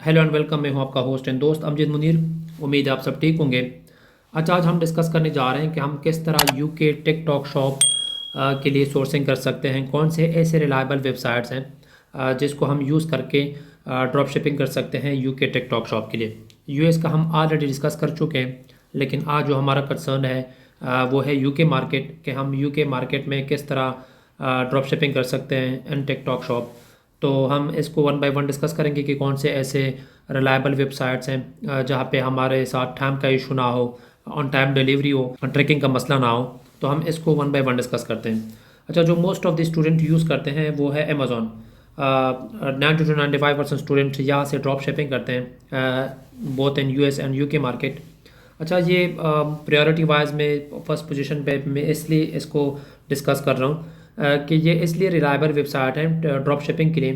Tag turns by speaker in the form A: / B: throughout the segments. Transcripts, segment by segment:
A: Hello and welcome. मैं हूं आपका होस्ट एंड दोस्त अमजद मुनीर। उम्मीद है आप सब ठीक होंगे। अच्छा, आज हम डिस्कस करने जा रहे हैं कि हम किस तरह यूके टिकटॉक शॉप के लिए सोर्सिंग कर सकते हैं। कौन से ऐसे रिलायबल वेबसाइट्स हैं जिसको हम यूज़ करके ड्रॉप शिपिंग कर सकते हैं ड्रॉप टिकटॉक शॉप के लिए। यूएस का हम ऑलरेडी डिस्कस कर चुके हैं, लेकिन आज जो हमारा कंसर्न है वो है यूके मार्केट, कि हम यूके मार्केट में किस तरह ड्रॉप शिपिंग कर सकते हैं इन टिकटॉक शॉप। तो हम इसको वन बाय वन डिस्कस करेंगे कि कौन से ऐसे रिलायबल वेबसाइट्स हैं जहाँ पे हमारे साथ टाइम का इशू ना हो, ऑन टाइम डिलीवरी हो, ट्रैकिंग का मसला ना हो। तो हम इसको वन बाय वन डिस्कस करते हैं। अच्छा, जो most of the student use करते हैं वो है अमेज़ॉन। 90 to 95% स्टूडेंट यहाँ से ड्रॉप शिपिंग करते हैं, both in US and UK market. अच्छा, ये प्रायोरिटी वाइज में फर्स्ट पोजीशन पे मैं इसलिए इसको डिस्कस कर रहा हूँ कि ये इसलिए रिलायबल वेबसाइट है ड्रॉप शिपिंग के लिए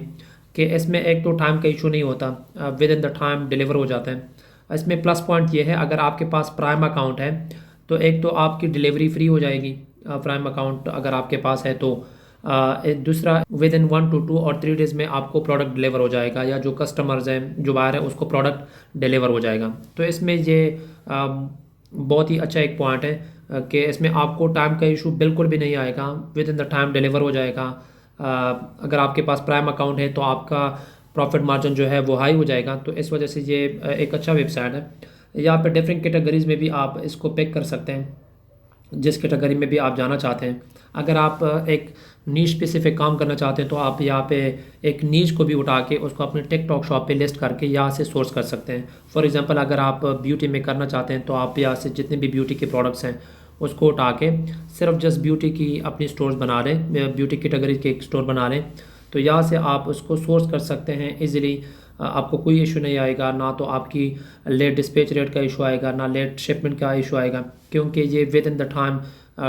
A: कि इसमें एक तो टाइम का इशू नहीं होता, with in the time deliver हो जाता है। इसमें प्लस पॉइंट ये है, अगर आपके पास प्राइम अकाउंट है तो एक तो आपकी डिलीवरी फ्री हो जाएगी। प्राइम अकाउंट अगर आपके पास है तो दूसरा, विद इन 1 to 2 और 3 डेज़ में आपको प्रोडक्ट डिलीवर हो जाएगा, या जो कस्टमर्स हैं, जो बायर है, उसको प्रोडक्ट डिलीवर हो जाएगा। तो इसमें ये बहुत ही अच्छा एक पॉइंट है कि इसमें आपको टाइम का इशू बिल्कुल भी नहीं आएगा, with in the time deliver हो जाएगा। अगर आपके पास प्राइम अकाउंट है तो आपका प्रॉफिट मार्जिन जो है वो हाई हो जाएगा। तो इस वजह से ये एक अच्छा वेबसाइट है। यहाँ पे डिफरेंट कैटेगरीज में भी आप इसको पिक कर सकते हैं, जिस कैटेगरी में भी आप जाना चाहते हैं। अगर आप एक नीश स्पेसिफिक काम करना चाहते हैं तो आप यहाँ पे एक नीश को भी उठा के उसको अपने टिकटॉक शॉप पे लिस्ट करके यहाँ से सोर्स कर सकते हैं। फॉर एग्जांपल, अगर आप ब्यूटी में करना चाहते हैं तो आप यहाँ से जितने भी ब्यूटी के प्रोडक्ट्स हैं उसको उठा के सिर्फ जस्ट ब्यूटी की अपनी स्टोर्स बना लें, ब्यूटी कैटेगरी के एक स्टोर बना लें। तो यहाँ से आप उसको सोर्स कर सकते हैं ईजिली। आपको कोई इशू नहीं आएगा, ना तो आपकी लेट डिस्पैच रेट का इशू आएगा, ना लेट शिपमेंट का इशू आएगा, क्योंकि ये with in the time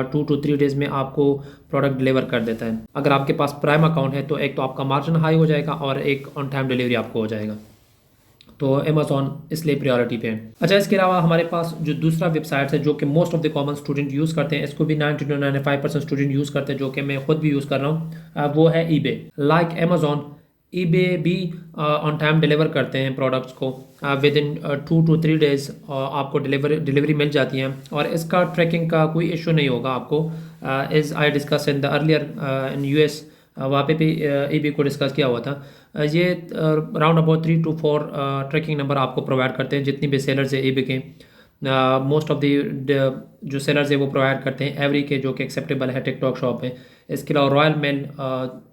A: 2 to 3 days में आपको प्रोडक्ट डिलीवर कर देता है। अगर आपके पास प्राइम अकाउंट है तो एक तो आपका मार्जिन हाई हो जाएगा और एक ऑन टाइम डिलीवरी आपको हो जाएगा। तो अमेज़ॉन इसलिए प्रायोरिटी पे है। अच्छा, इसके अलावा हमारे पास जो दूसरा वेबसाइट है जो कि most of the common student use करते हैं, इसको भी 90 to 95% स्टूडेंट यूज़ करते हैं, जो कि मैं खुद भी यूज़ कर रहा हूँ, वो है ईबे। लाइक अमेज़ॉन, ईबे भी ऑन टाइम डिलीवर करते हैं प्रोडक्ट्स को। विद इन 2 to 3 डेज़ आपको डिलीवरी मिल जाती है, और इसका ट्रैकिंग का कोई इशू नहीं होगा आपको। As I discuss in the earlier in US, वहाँ पे भी ईबे को डिस्कस किया हुआ था। ये round about 3 to 4 tracking number आपको प्रोवाइड करते हैं, जितनी भी सेलर्स है ईबे के। मोस्ट ऑफ द जो सेलर्स है वो प्रोवाइड करते हैं एवरी के, जो कि एक्सेप्टेबल है टिकटॉक शॉप में। इसके अलावा रॉयल मेल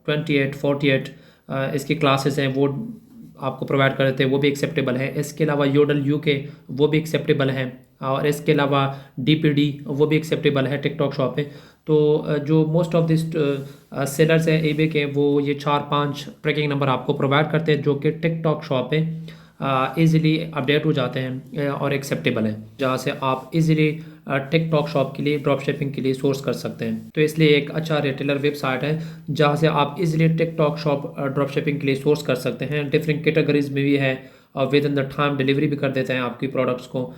A: 28, 48 इसकी क्लासेस हैं, वो आपको प्रोवाइड कर देते हैं, वो भी एक्सेप्टेबल है। इसके अलावा योडल यूके, वो भी एक्सेप्टेबल है। और इसके अलावा डीपीडी, वो भी एक्सेप्टेबल है टिकटॉक शॉप पे। तो जो मोस्ट ऑफ दिस सेलर्स हैं ईबे के, वो ये 4-5 ट्रैकिंग नंबर आपको प्रोवाइड करते हैं, जो कि टिकटॉक शॉप पे ईज़िली अपडेट हो जाते हैं और एक्सेप्टेबल हैं, जहाँ से आप इजीली टिकटॉक शॉप के लिए ड्रॉप शिपिंग के लिए सोर्स कर सकते हैं। तो इसलिए एक अच्छा रिटेलर वेबसाइट है जहाँ से आप easily TikTok shop drop shipping के लिए सोर्स कर सकते हैं। डिफरेंट कैटेगरीज में भी है, और with in the time delivery भी कर देते हैं आपकी प्रोडक्ट्स को।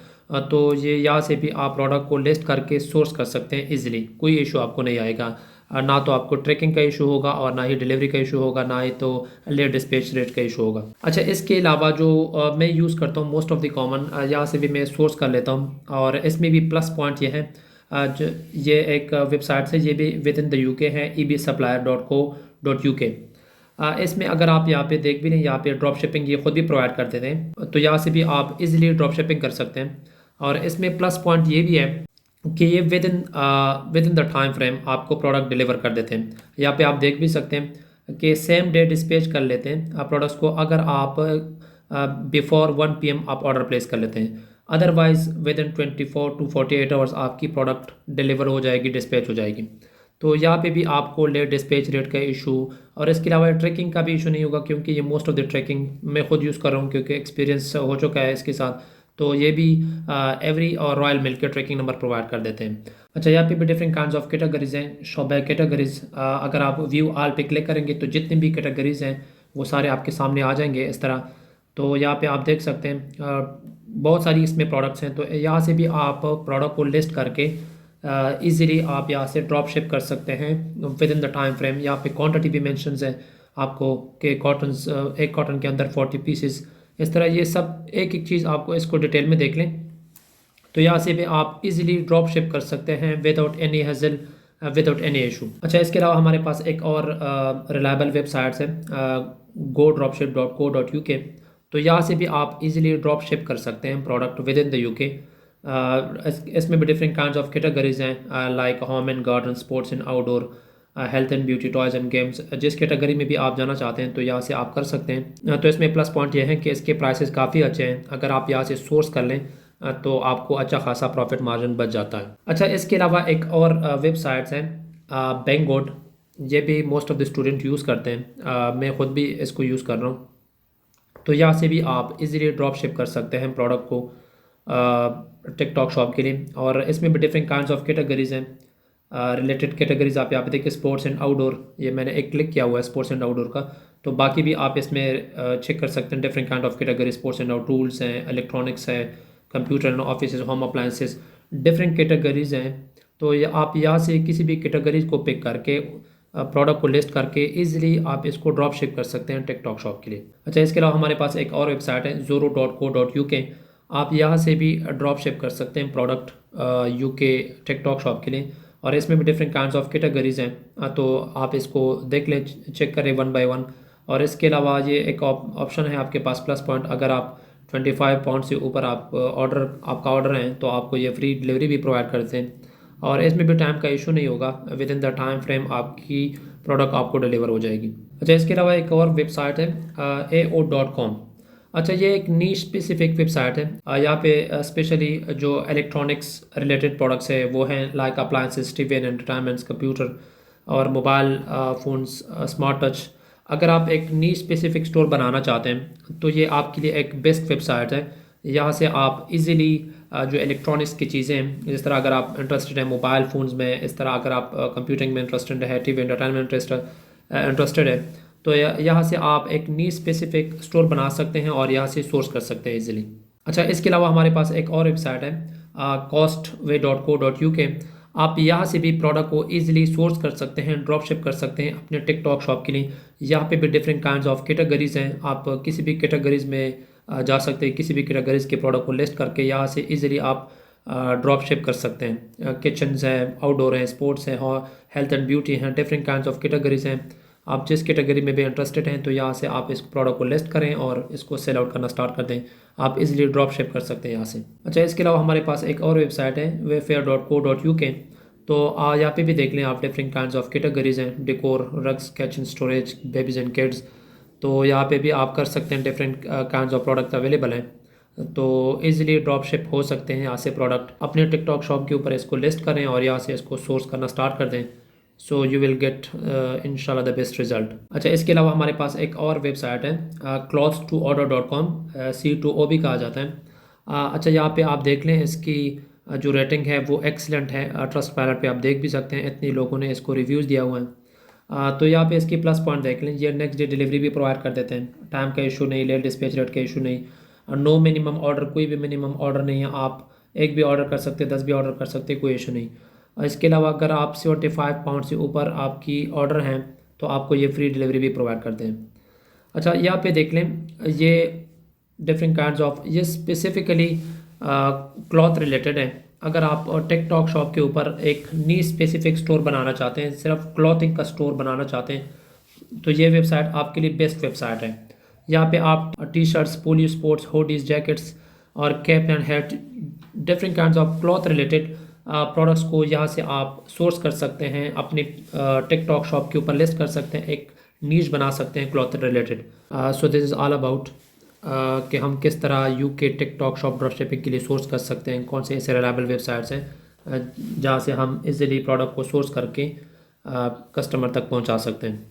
A: तो ये यहाँ से भी आप प्रोडक्ट को लिस्ट करके सोर्स कर सकते हैं ईजिली, कोई इशू आपको नहीं आएगा। ना तो आपको ट्रैकिंग का इशू होगा, और ना ही डिलीवरी का इशू होगा, ना ही तो लेट डिस्पैच रेट का इशू होगा। अच्छा, इसके अलावा जो मैं यूज़ करता हूँ मोस्ट ऑफ द कॉमन, यहाँ से भी मैं सोर्स कर लेता हूँ, और इसमें भी प्लस पॉइंट ये है, जो ये एक वेबसाइट है, ये भी विद इन द यूके है, ebsupplier.co.uk। इसमें अगर आप यहाँ पे देख भी लें, यहाँ पे ड्रॉप शिपिंग ये खुद भी प्रोवाइड कर देते हैं, तो यहाँ से भी आप इजीली ड्रॉप शिपिंग कर सकते हैं। और इसमें प्लस पॉइंट ये भी है कि ये with in the time frame आपको प्रोडक्ट डिलीवर कर देते हैं। यहाँ पे आप देख भी सकते हैं कि सेम डे डिस्पैच कर लेते हैं प्रोडक्ट्स को, अगर आप बिफोर 1 PM आप ऑर्डर प्लेस कर लेते हैं। Otherwise with in 24 to 48 hours आपकी प्रोडक्ट डिलीवर हो जाएगी, डिस्पैच हो जाएगी। तो यहाँ पे भी आपको लेट डिस्पैच रेट का इशू, और इसके अलावा ट्रैकिंग का भी इशू नहीं होगा, क्योंकि ये मोस्ट ऑफ द ट्रैकिंग मैं खुद यूज़ कर रहा हूँ, क्योंकि एक्सपीरियंस हो चुका है इसके साथ। तो ये भी एवरी और रॉयल मिल के ट्रैकिंग नंबर प्रोवाइड कर देते हैं। अच्छा, यहाँ पे भी डिफरेंट काइंड्स ऑफ कैटेगरीज हैं, शॉप बाय कैटेगरीज। अगर आप व्यू ऑल पे क्लिक करेंगे तो जितने भी कैटेगरीज हैं वो सारे आपके सामने आ जाएंगे इस तरह। तो यहाँ पे आप देख सकते हैं बहुत सारी इसमें प्रोडक्ट्स हैं। तो यहाँ से भी आप प्रोडक्ट को लिस्ट करके ईज़िली आप यहाँ से ड्रॉप शिप कर सकते हैं with in the time frame. यहाँ पे क्वांटिटी भी मेंशंस है आपको कि एक कॉटन के अंदर 40 पीसेस इस तरह ये सब एक एक चीज़ आपको इसको डिटेल में देख लें। तो यहाँ से भी आप इजीली ड्रॉप शिप कर सकते हैं without any hazel, without any issue. अच्छा, इसके अलावा हमारे पास एक और रिलायबल वेबसाइट्स है godropship.co.uk। तो यहाँ से भी आप इजीली ड्रॉप शिप कर सकते हैं product with in the UK. इसमें भी डिफरेंट काइंड ऑफ कैटेगरीज हैं like home and garden, sports and outdoor, health and beauty, toys and games. जिस कैटेगरी में भी आप जाना चाहते हैं तो यहाँ से आप कर सकते हैं। तो इसमें प्लस पॉइंट ये है कि इसके प्राइसेस काफ़ी अच्छे हैं। अगर आप यहाँ से सोर्स कर लें तो आपको अच्छा खासा प्रॉफिट मार्जिन बच जाता है। अच्छा, इसके अलावा एक और वेबसाइट्स हैं बैंगोड। ये भी most of the student use करते हैं, मैं ख़ुद भी इसको यूज़ कर रहा हूँ। तो यहाँ से भी आप इजीली ड्रॉप शिप कर सकते हैं प्रोडक्ट को टिकटॉक शॉप के लिए। और इसमें भी डिफरेंट काइंड्स ऑफ कैटेगरीज हैं, रिलेटेड कैटेगरीज आप यहाँ पे देखिए स्पोर्ट्स एंड आउटडोर, ये मैंने एक क्लिक किया हुआ है स्पोर्ट्स एंड आउटडोर का। तो बाकी भी आप इसमें चेक कर सकते हैं different kind of category, sports and out, tools हैं, इलेक्ट्रॉनिक्स है, computer and office, home appliances, different categories हैं। तो ये आप यहाँ से किसी भी कैटेगरीज को पिक करके प्रोडक्ट को लिस्ट करके इजीली आप इसको ड्रॉप शिप कर सकते हैं टिकटॉक शॉप के लिए। अच्छा, इसके अलावा हमारे पास एक और वेबसाइट है zoro.co.uk। आप यहाँ से भी ड्रॉप शिप कर सकते हैं प्रोडक्ट यूके टिकटॉक शॉप के लिए। और इसमें भी डिफरेंट काइंड्स ऑफ कैटेगरीज हैं, तो आप इसको देख लें, चेक करें वन बाय वन। और इसके अलावा ये एक ऑप्शन है आपके पास प्लस पॉइंट, अगर आप 25 पाउंड से ऊपर आपका ऑर्डर है तो आपको ये फ्री डिलीवरी भी प्रोवाइड करते हैं। और इसमें भी टाइम का इशू नहीं होगा, with in the time frame आपकी प्रोडक्ट आपको डिलीवर हो जाएगी। अच्छा, इसके अलावा एक और वेबसाइट है AO.com। अच्छा, ये एक नीश स्पेसिफिक वेबसाइट है। यहाँ पे स्पेशली जो इलेक्ट्रॉनिक्स रिलेटेड प्रोडक्ट्स है वो हैं like appliances, TV and entertainments, computer और मोबाइल फ़ोन्स, स्मार्ट टच। अगर आप एक नीश स्पेसिफिक स्टोर बनाना चाहते हैं तो ये आपके लिए एक बेस्ट वेबसाइट है। यहाँ से आप इजीली जो इलेक्ट्रॉनिक्स की चीज़ें हैं, जिस तरह अगर आप इंटरेस्टेड हैं मोबाइल फ़ोन्स में, इस तरह अगर आप कंप्यूटिंग में इंटरेस्टेड है, टीवी एंटरटेनमेंट इंटरेस्टेड है, तो यहाँ से आप एक नी स्पेसिफिक स्टोर बना सकते हैं और यहाँ से सोर्स कर सकते हैं इजीली। अच्छा, इसके अलावा हमारे पास एक और वेबसाइट है costway.co.uk। आप यहाँ से भी प्रोडक्ट को इजीली सोर्स कर सकते हैं, ड्रॉप शिप कर सकते हैं अपने टिकटॉक शॉप के लिए। यहाँ पे भी डिफरेंट काइंड्स ऑफ कैटेगरीज हैं, आप किसी भी कैटेगरीज में जा सकते हैं, किसी भी कैटेगरीज के प्रोडक्ट को लिस्ट करके यहाँ से इजीली आप ड्रॉप शिप कर सकते हैं। किचन्स हैं, आउटडोर हैं, स्पोर्ट्स हैं, और हेल्थ एंड ब्यूटी हैं, डिफरेंट काइंड्स ऑफ कैटेगरीज हैं। आप जिस कैटेगरी में भी इंटरेस्टेड हैं तो यहाँ से आप इस प्रोडक्ट को लिस्ट करें और इसको सेल आउट करना स्टार्ट कर दें। आप इजीली ड्रॉप शिप कर सकते हैं यहाँ से। अच्छा, इसके अलावा हमारे पास एक और वेबसाइट है wayfair.co.uk। तो यहाँ पे भी देख लें आप, डिफरेंट काइंड्स ऑफ कैटेगरीज हैं, decor, rugs, kitchen, storage, babies and kids. तो यहाँ पे भी आप कर सकते हैं, different kinds of product available हैं। तो इजीली ड्रॉप शिप हो सकते हैं यहाँ से प्रोडक्ट। अपने टिकटॉक शॉप के ऊपर इसको लिस्ट करें और यहाँ से इसको सोर्स करना स्टार्ट कर दें। सो यू विल गेट इंशाल्लाह द बेस्ट रिजल्ट। अच्छा, इसके अलावा हमारे पास एक और वेबसाइट है cloths2order.com, C2O भी कहा जाता है। अच्छा, यहाँ पे आप देख लें, इसकी जो रेटिंग है वो एक्सीलेंट है। ट्रस्ट पायलट पे आप देख भी सकते हैं, इतनी लोगों ने इसको रिव्यूज़ दिया हुआ है। तो यहाँ पे इसकी प्लस पॉइंट देख लें, ये नेक्स्ट डे डिलीवरी भी प्रोवाइड कर देते हैं, टाइम का इशू नहीं, लेट डिस्पैच रेट का इशू नहीं, नो मिनिमम ऑर्डर, कोई भी मिनिमम ऑर्डर नहीं है, आप एक भी ऑर्डर कर सकते हैं, 10 भी ऑर्डर कर सकते हैं, कोई इशू नहीं। और इसके अलावा अगर आप 75 पाउंड से ऊपर आपकी ऑर्डर हैं तो आपको ये फ्री डिलीवरी भी प्रोवाइड करते हैं। अच्छा, यहाँ पे देख लें, ये डिफरेंट काइंड्स ऑफ, ये स्पेसिफिकली क्लॉथ रिलेटेड है। अगर आप टिकटॉक शॉप के ऊपर एक नी स्पेसिफिक स्टोर बनाना चाहते हैं, सिर्फ क्लॉथिंग का स्टोर बनाना चाहते हैं, तो ये वेबसाइट आपके लिए बेस्ट वेबसाइट है। यहाँ पे आप T shirts, polo sports, hoodies, jackets और cap and hat, different kinds of cloth related products को यहाँ से आप सोर्स कर सकते हैं, अपने टिकटॉक शॉप के ऊपर लिस्ट कर सकते हैं, एक नीश बना सकते हैं cloth related. So this is all about कि हम किस तरह UK TikTok shop drop shipping के लिए सोर्स कर सकते हैं, कौन से ऐसे रिलायबल वेबसाइट्स हैं जहाँ से हम इजीली प्रोडक्ट को सोर्स करके कस्टमर तक पहुँचा सकते हैं।